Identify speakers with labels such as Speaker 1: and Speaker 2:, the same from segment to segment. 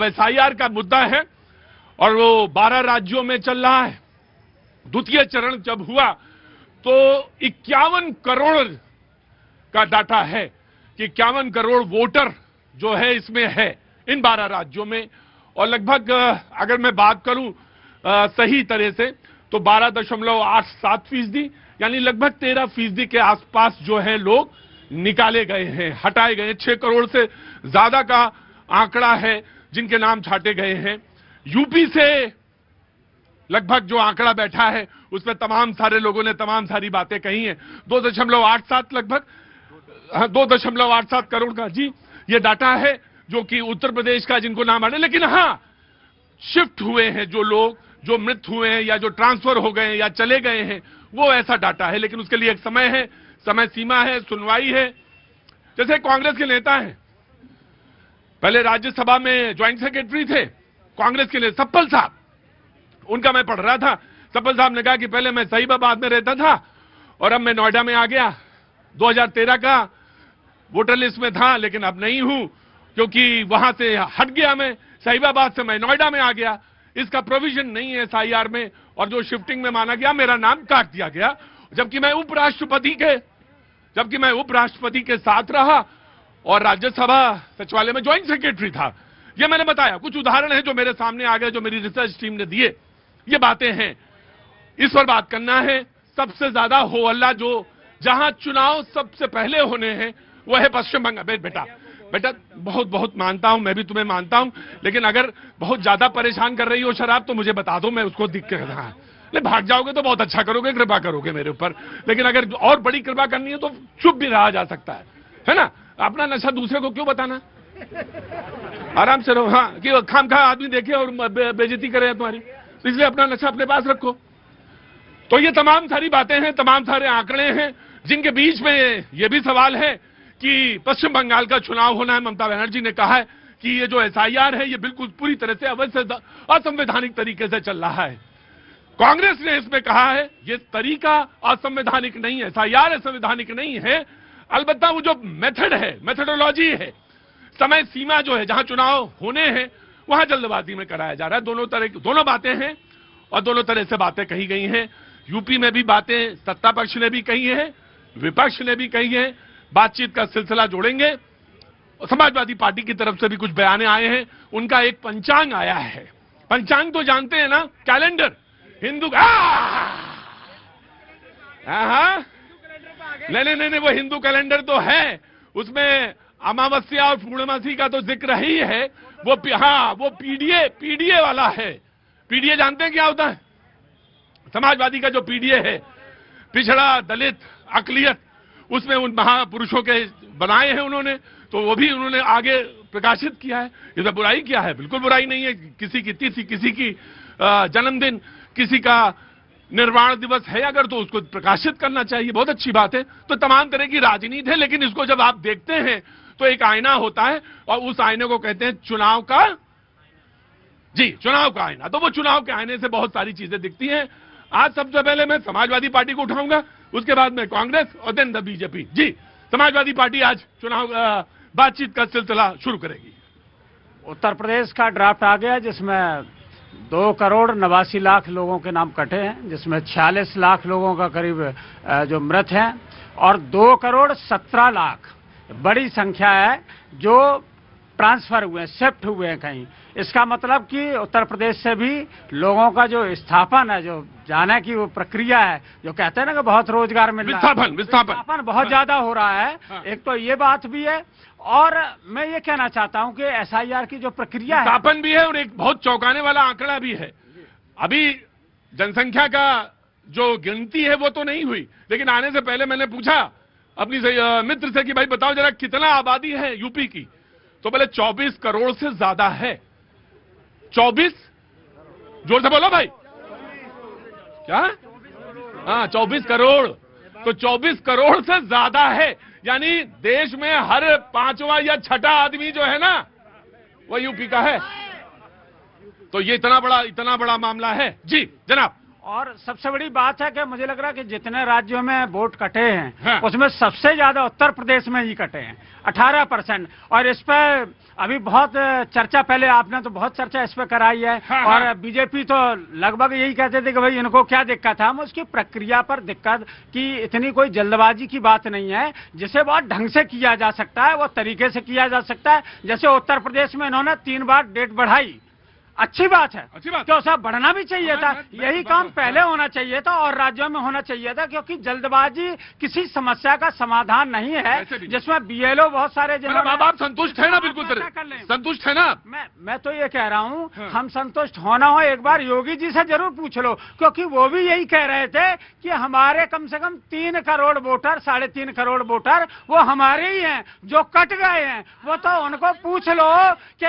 Speaker 1: SIR का मुद्दा है और वो 12 राज्यों में चल रहा है। द्वितीय चरण जब हुआ तो 51 करोड़ का डाटा है कि 51 करोड़ वोटर जो है इसमें है इन 12 राज्यों में। और लगभग अगर मैं बात करूं सही तरह से तो 12.87% यानी लगभग 13% के आसपास जो है लोग निकाले गए हैं, हटाए गए। 6 करोड़ से ज्यादा का आंकड़ा है जिनके नाम छाटे गए हैं। यूपी से लगभग जो आंकड़ा बैठा है उसमें तमाम सारे लोगों ने तमाम सारी बातें कही हैं। 2.87 लगभग 2.87 करोड़ का जी ये डाटा है जो कि उत्तर प्रदेश का जिनको नाम आ रहे। लेकिन हाँ, शिफ्ट हुए हैं जो लोग, जो मृत हुए हैं या जो ट्रांसफर हो गए हैं या चले गए हैं, वो ऐसा डाटा है। लेकिन उसके लिए एक समय है, समय सीमा है, सुनवाई है। जैसे कांग्रेस के नेता हैं, पहले राज्यसभा में ज्वाइंट सेक्रेटरी थे कांग्रेस के लिए सप्पल साहब, उनका मैं पढ़ रहा था। सप्पल साहब ने कहा कि पहले मैं सहीबाबाद में रहता था और अब मैं नोएडा में आ गया। 2013 का वोटर लिस्ट में था लेकिन अब नहीं हूं क्योंकि वहां से हट गया, मैं सहीबाबाद से मैं नोएडा में आ गया। इसका प्रोविजन नहीं है एसआईआर में और जो शिफ्टिंग में माना गया मेरा नाम काट दिया गया, जबकि मैं उपराष्ट्रपति के साथ रहा और राज्यसभा सचिवालय में ज्वाइंट सेक्रेटरी था। ये मैंने बताया, कुछ उदाहरण हैं जो मेरे सामने आ गए, जो मेरी रिसर्च टीम ने दिए। ये बातें हैं, इस पर बात करना है। सबसे ज्यादा हो हल्ला जो जहां चुनाव सबसे पहले होने हैं वो है पश्चिम बंगाल। बेटा बहुत बहुत मानता हूं, मैं भी तुम्हें मानता हूं, लेकिन अगर बहुत ज्यादा परेशान कर रही हो शराब तो मुझे बता दो, मैं उसको दिख के नहीं भाग जाओगे तो बहुत अच्छा करोगे, कृपा करोगे मेरे ऊपर। लेकिन अगर और बड़ी कृपा करनी है तो चुप भी रहा जा सकता है ना। अपना नशा दूसरे को क्यों बताना, आराम से रहो। हाँ, कि खामखा आदमी देखे और बेइज्जती करे तुम्हारी, तो इसलिए अपना नशा अपने पास रखो। तो ये तमाम सारी बातें हैं, तमाम सारे आंकड़े हैं जिनके बीच में ये भी सवाल है कि पश्चिम बंगाल का चुनाव होना है। ममता बनर्जी ने कहा है कि ये जो एसआईआर है ये बिल्कुल पूरी तरह से असंवैधानिक तरीके से चल रहा है। कांग्रेस ने इसमें कहा है ये तरीका असंवैधानिक नहीं है, एसआईआर असंवैधानिक नहीं है, अलबत्ता वो जो मेथड है, मेथोडोलॉजी है, समय सीमा जो है, जहां चुनाव होने हैं वहां जल्दबाजी में कराया जा रहा है। दोनों बातें हैं और दोनों तरह से बातें कही गई हैं। यूपी में भी बातें सत्ता पक्ष ने भी कही है, विपक्ष ने भी कही है। बातचीत का सिलसिला जोड़ेंगे। समाजवादी पार्टी की तरफ से भी कुछ बयान आए हैं, उनका एक पंचांग आया है। पंचांग तो जानते हैं ना, कैलेंडर हिंदू का। नहीं, वो हिंदू कैलेंडर तो है, उसमें अमावस्या और पूर्णमासी का तो जिक्र ही है। वो पीडीए वाला है। पीडीए जानते हैं क्या होता है? समाजवादी का जो पीडीए है, पिछड़ा दलित अकलियत, उसमें उन महापुरुषों के बनाए हैं उन्होंने, तो वो भी उन्होंने आगे प्रकाशित किया है। इसमें बुराई क्या है? बिल्कुल बुराई नहीं है। किसी की तिथि, किसी की जन्मदिन, किसी का निर्वाण दिवस है अगर तो उसको प्रकाशित करना चाहिए, बहुत अच्छी बात है। तो तमाम तरह की राजनीति है, लेकिन इसको जब आप देखते हैं तो एक आईना होता है और उस आईने को कहते हैं चुनाव का आईना। तो वो चुनाव के आईने से बहुत सारी चीजें दिखती हैं। आज सबसे पहले मैं समाजवादी पार्टी को उठाऊंगा, उसके बाद में कांग्रेस और देन द बीजेपी। जी, समाजवादी पार्टी आज चुनाव बातचीत का सिलसिला शुरू करेगी।
Speaker 2: उत्तर प्रदेश का ड्राफ्ट आ गया जिसमें 2,89,00,000 लोगों के नाम कटे हैं, जिसमें 46 लाख लोगों का करीब जो मृत हैं और 2,17,00,000 बड़ी संख्या है जो ट्रांसफर हुए हैं, शिफ्ट हुए हैं कहीं। इसका मतलब कि उत्तर प्रदेश से भी लोगों का जो विस्थापन है, जो जाने की वो प्रक्रिया है, जो कहते हैं ना कि बहुत रोजगार मिल रहा है, विस्थापन बहुत ज्यादा हो रहा है। एक तो ये बात भी है और मैं ये कहना चाहता हूं कि एसआईआर की जो प्रक्रिया है,
Speaker 1: विस्थापन भी है और एक बहुत चौंकाने वाला आंकड़ा भी है। अभी जनसंख्या का जो गिनती है वो तो नहीं हुई, लेकिन आने से पहले मैंने पूछा अपनी मित्र से कि भाई बताओ जरा कितना आबादी है यूपी की, तो बोले 24 करोड़ से ज्यादा है। 24, जोर से बोलो भाई, क्या? हाँ, 24 करोड़। तो 24 करोड़ से ज्यादा है, यानी देश में हर 5वां या 6ठा आदमी जो है ना वो यूपी का है। तो ये इतना बड़ा मामला है। जी जनाब।
Speaker 2: और सबसे बड़ी बात है कि मुझे लग रहा है कि जितने राज्यों में वोट कटे हैं
Speaker 1: हाँ।
Speaker 2: उसमें सबसे ज्यादा उत्तर प्रदेश में ही कटे हैं 18%। और इस पर अभी बहुत चर्चा, पहले आपने तो बहुत चर्चा इस पर कराई है।
Speaker 1: हाँ,
Speaker 2: और
Speaker 1: हाँ।
Speaker 2: बीजेपी तो लगभग यही कहते थे कि भाई इनको क्या दिक्कत है, हम उसकी प्रक्रिया पर दिक्कत की, इतनी कोई जल्दबाजी की बात नहीं है, जिसे बहुत ढंग से किया जा सकता है, वो तरीके से किया जा सकता है। जैसे उत्तर प्रदेश में इन्होंने 3 बार डेट बढ़ाई, अच्छी बात है,
Speaker 1: अच्छी बात।
Speaker 2: तो सब बढ़ना भी चाहिए था। यही काम पहले
Speaker 1: हाँ।
Speaker 2: होना चाहिए था और राज्यों में होना चाहिए था, क्योंकि जल्दबाजी किसी समस्या का समाधान नहीं है, जिसमें बीएलओ बहुत सारे
Speaker 1: आप संतुष्ट है ना? बिल्कुल सर, संतुष्ट है ना?
Speaker 2: मैं तो ये कह रहा हूँ, हम संतुष्ट होना हो एक बार योगी जी से जरूर पूछ लो, क्योंकि वो भी यही कह रहे थे कि हमारे कम से कम 3 करोड़ वोटर, 3.5 करोड़ वोटर वो हमारे ही हैं जो कट गए हैं। वो तो उनको पूछ लो कि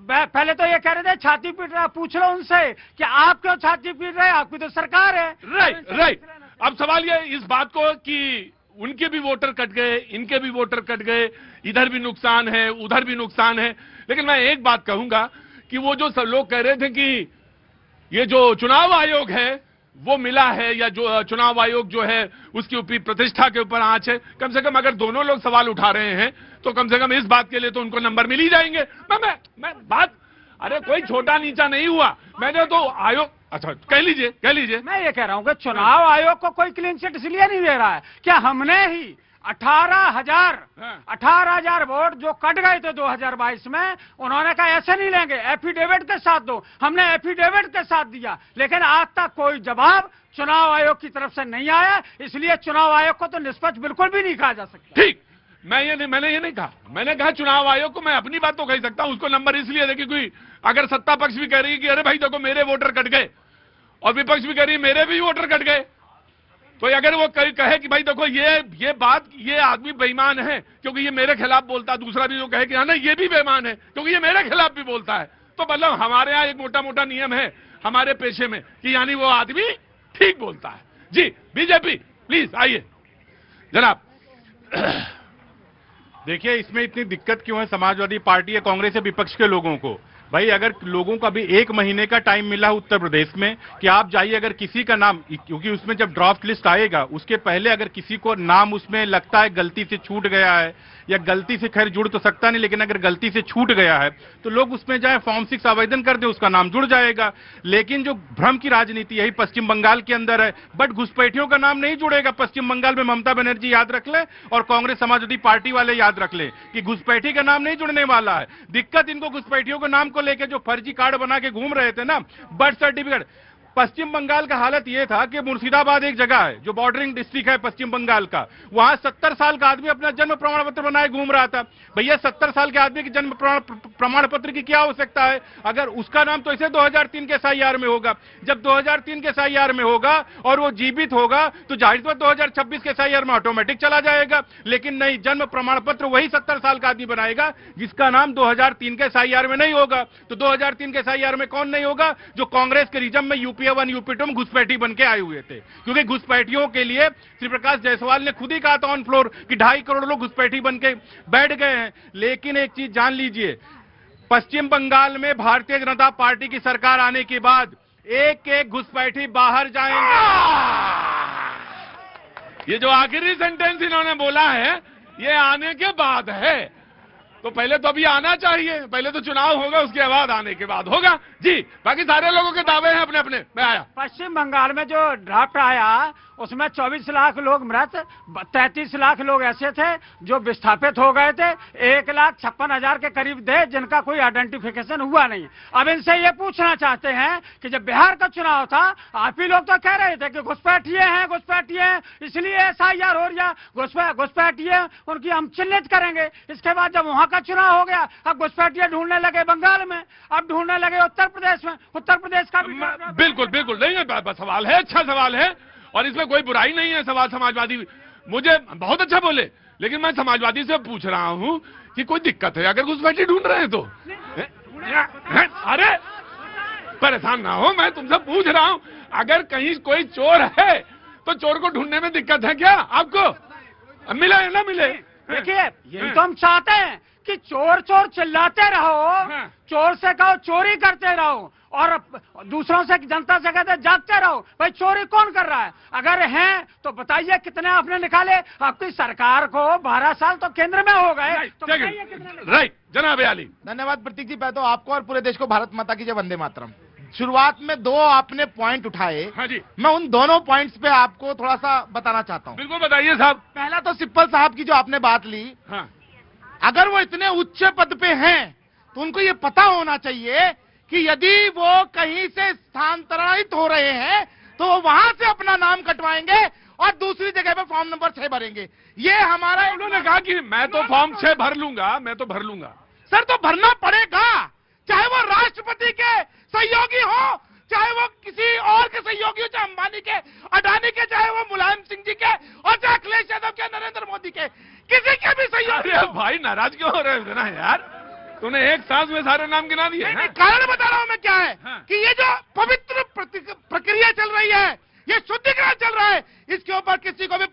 Speaker 2: पहले तो ये कह रहे थे छाती पीट रहा, पूछ लो उनसे कि आप क्यों छाती पीट रहे हैं, आपकी तो सरकार है।
Speaker 1: राइट। अब सवाल ये इस बात को कि उनके भी वोटर कट गए, इनके भी वोटर कट गए, इधर भी नुकसान है, उधर भी नुकसान है। लेकिन मैं एक बात कहूंगा कि वो जो सब लोग कह रहे थे कि ये जो चुनाव आयोग है वो मिला है, या जो चुनाव आयोग जो है उसकी ऊपरी प्रतिष्ठा के ऊपर आंच है, कम से कम अगर दोनों लोग सवाल उठा रहे हैं तो कम से कम इस बात के लिए तो उनको नंबर मिल ही जाएंगे। मैं बात, अरे कोई छोटा नीचा नहीं हुआ, मैंने तो आयोग, अच्छा कह लीजिए।
Speaker 2: मैं ये कह रहा हूँ कि चुनाव आयोग को कोई क्लीन चिट इसलिए नहीं दे रहा है क्या हमने ही 18,000 वोट जो कट गए थे 2022 में, उन्होंने कहा ऐसे नहीं लेंगे, एफिडेविट के साथ दो। हमने एफिडेविट के साथ दिया, लेकिन आज तक कोई जवाब चुनाव आयोग की तरफ से नहीं आया। इसलिए चुनाव आयोग को तो निष्पक्ष बिल्कुल भी नहीं कहा जा सकता।
Speaker 1: ठीक, मैंने ये नहीं कहा। मैंने कहा चुनाव आयोग को मैं अपनी बात तो कह सकता हूं, उसको नंबर इसलिए दे क्योंकि अगर सत्ता पक्ष भी कह रही है कि अरे भाई देखो मेरे वोटर कट गए, और विपक्ष भी कह रही है मेरे भी वोटर कट गए, तो अगर वो कहे कि भाई देखो ये बात, ये आदमी बेईमान है क्योंकि ये मेरे खिलाफ बोलता है, दूसरा भी जो कहे कि हाँ ना ये भी बेईमान है क्योंकि ये मेरे खिलाफ भी बोलता है, तो मतलब हमारे यहाँ एक मोटा नियम है हमारे पेशे में कि यानी वो आदमी ठीक बोलता है। जी बीजेपी प्लीज आइए जनाब।
Speaker 3: देखिए इसमें इतनी दिक्कत क्यों है समाजवादी पार्टी या कांग्रेस या विपक्ष के लोगों को? भाई अगर लोगों को अभी 1 महीने का टाइम मिला उत्तर प्रदेश में कि आप जाइए, अगर किसी का नाम, क्योंकि उसमें जब ड्राफ्ट लिस्ट आएगा उसके पहले अगर किसी को नाम उसमें लगता है गलती से छूट गया है, या गलती से खैर जुड़ तो सकता नहीं, लेकिन अगर गलती से छूट गया है तो लोग उसमें जाए फॉर्म 6 आवेदन कर दे, उसका नाम जुड़ जाएगा। लेकिन जो भ्रम की राजनीति यही पश्चिम बंगाल के अंदर है, बट घुसपैठियों का नाम नहीं जुड़ेगा। पश्चिम बंगाल में ममता बनर्जी याद रख ले और कांग्रेस समाजवादी पार्टी वाले याद रख ले कि घुसपैठी का नाम नहीं जुड़ने वाला है। दिक्कत इनको घुसपैठियों के नाम को लेकर जो फर्जी कार्ड बना के घूम रहे थे ना, बर्थ सर्टिफिकेट। पश्चिम बंगाल का हालत यह था कि मुर्शिदाबाद एक जगह है जो बॉर्डरिंग डिस्ट्रिक्ट है पश्चिम बंगाल का, वहां 70 साल का आदमी अपना जन्म प्रमाण पत्र बनाए घूम रहा था। भैया 70 साल के आदमी के जन्म प्रमाण पत्र की क्या आवश्यकता है? अगर उसका नाम तो इसे 2003 के SIR में होगा, जब 2003 के SIR में होगा और वो जीवित होगा तो जाहिर तौर 2026 के SIR में ऑटोमेटिक चला जाएगा। लेकिन नहीं, जन्म प्रमाण पत्र वही 70 साल का आदमी बनाएगा जिसका नाम 2003 के SIR में नहीं होगा। तो 2003 के SIR में कौन नहीं होगा? जो कांग्रेस के रिजम में यूपी 1 यूपी 2 में घुसपैठी बन के आए हुए थे, क्योंकि घुसपैठियों के लिए श्री प्रकाश जायसवाल ने खुद ही कहा था ऑन फ्लोर कि 2.5 करोड़ लोग घुसपैठी बन के बैठ गए हैं। लेकिन एक चीज जान लीजिए, पश्चिम बंगाल में भारतीय जनता पार्टी की सरकार आने के बाद एक घुसपैठी बाहर जाएंगे।
Speaker 1: ये जो आखिरी सेंटेंस इन्होंने बोला है ये आने के बाद है, तो पहले तो अभी आना चाहिए, पहले तो चुनाव होगा उसके बाद आने के बाद होगा। जी बाकी सारे लोगों के दावे हैं अपने अपने। मैं आया
Speaker 2: पश्चिम बंगाल में जो ड्राफ्ट आया उसमें 24 लाख लोग मृत, 33 लाख लोग ऐसे थे जो विस्थापित हो गए थे, 1,56,000 के करीब थे जिनका कोई आइडेंटिफिकेशन हुआ नहीं। अब इनसे ये पूछना चाहते हैं कि जब बिहार का चुनाव था आप ही लोग तो कह रहे थे कि घुसपैठिए हैं इसलिए SIR हो रहा, घुसपैठिए उनकी हम चिन्हित करेंगे। इसके बाद जब वहां का चुनाव हो गया अब घुसपैठिए ढूंढने लगे बंगाल में, अब ढूंढने लगे उत्तर प्रदेश में। उत्तर प्रदेश का
Speaker 1: बिल्कुल नहीं, सवाल है, अच्छा सवाल है और इसमें कोई बुराई नहीं है। सवाल समाजवादी मुझे बहुत अच्छा बोले, लेकिन मैं समाजवादी से पूछ रहा हूं कि कोई दिक्कत है अगर घुसपैठी ढूंढ रहे हैं तो? अरे परेशान ना हो, मैं तुमसे पूछ रहा हूं अगर कहीं कोई चोर है तो चोर को ढूंढने में दिक्कत है क्या आपको? मिले ना मिले,
Speaker 2: देखिए यही तो हम चाहते हैं कि चोर चोर चिल्लाते रहो, चोर से कहो चोरी करते रहो और दूसरों से जनता से कहते जागते रहो। भाई चोरी कौन कर रहा है? अगर हैं तो बताइए कितने आपने निकाले? आपकी सरकार को 12 साल तो केंद्र में हो गए, तो बताइए कितने?
Speaker 1: राइट जनाब आली।
Speaker 4: धन्यवाद प्रतीक जी। मैं तो आपको और पूरे देश को भारत माता की जय, वंदे मातरम। शुरुआत में 2 आपने पॉइंट उठाए,
Speaker 1: हाँ जी,
Speaker 4: मैं उन दोनों पॉइंट्स पे आपको थोड़ा सा बताना चाहता हूँ।
Speaker 1: बिल्कुल बताइए साहब।
Speaker 4: पहला तो सिब्बल साहब की जो आपने बात ली,
Speaker 1: हाँ,
Speaker 4: अगर वो इतने उच्च पद पे हैं तो उनको ये पता होना चाहिए कि यदि वो कहीं से स्थानांतरित हो रहे हैं तो वो वहां से अपना नाम कटवाएंगे और दूसरी जगह पे फॉर्म नंबर 6 भरेंगे। ये हमारा,
Speaker 1: उन्होंने कहा कि मैं तो फॉर्म 6 भर लूंगा, मैं तो भर लूंगा।
Speaker 4: सर तो भरना पड़ेगा, चाहे वो राष्ट्रपति के सहयोगी हो, चाहे वो किसी और के सहयोगी हो, चाहे अंबानी के, अडानी के, चाहे वो मुलायम सिंह जी के और चाहे अखिलेश यादव के, नरेंद्र मोदी के, किसी के भी सहयोगी
Speaker 1: अरे
Speaker 4: हो।
Speaker 1: भाई नाराज क्यों हो रहे हो ना यार? तूने एक सांस में सारे नाम गिना दिए।
Speaker 4: नहीं, कारण बता रहा हूं मैं क्या है,
Speaker 1: हाँ।
Speaker 4: कि ये जो पवित्र प्रक्रिया चल रही है, ये शुद्धिकरण चल रहा है, इसके ऊपर किसी को भी